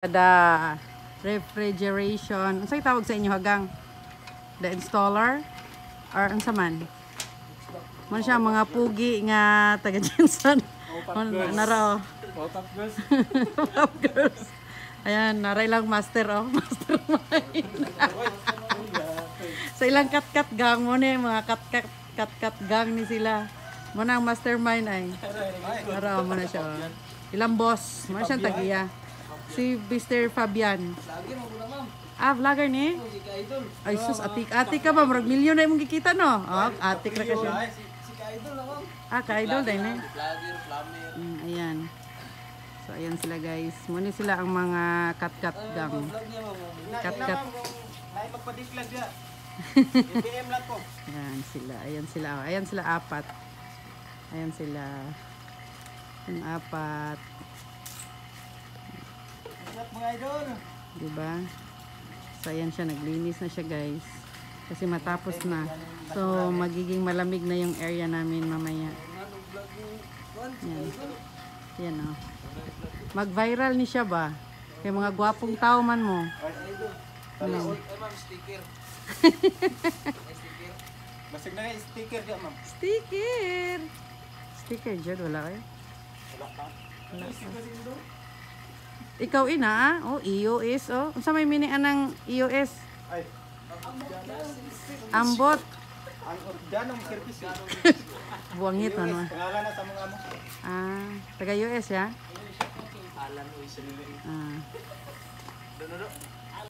The refrigeration. Unsay tawag sa inyo hagang? The installer? Or unsa man? Man siya mga pugi nga taga Jensen. Naro. Top girls. Top girls. Ayan, naray lang master oh. Mastermind. Sa ilang kat-kat gang mo ni mga kat-kat gang ni sila. Mo nang mastermind ay. Naro mo na siya. Ilang boss, mo siyang tagiya. Si Mr. Fabian. Lagi mo muna, ma'am. Ah, vlogger ni? Si Ka-Idol. Ay sus, atik ka ba? Marag milyon na imong gikita no? Oh, atik ra ka siya. Si Ka-Idol na, ma'am. Ah, ka-idol din eh. Vlogger, flamer. Ayan. So, ayan sila guys. Muna sila ang mga kat-kat gang. Vlog niya, ma'am. Kat-kat. May magpa-display niya. PM lang ko. Ayan sila. Ayan sila. Oh, ayan sila apat. Ayan sila. Yung apat. What's up, mga idol? Diba? So, ayan siya. Naglinis na siya guys. Kasi matapos na. So, magiging malamig na yung area namin mamaya. Ayan. Ayan o. Mag-viral ni siya ba? Kaya mga gwapong tao man mo. Ano? Ay, ma'am, sticker. Sticker. Basig na kayo, sticker dyan, ma'am. Sticker! Sticker dyan. Wala kayo? Wala pa. Wala pa. Ikaw ina ah? Oh, EOS oh. Unsa may minian ng EOS? Ay. Ambot. Ang organong service. Buwangit ano. Pangalan na sa mga mo. Ah, taga US ya? Alan, uy, sa nilin. Ah. Doon,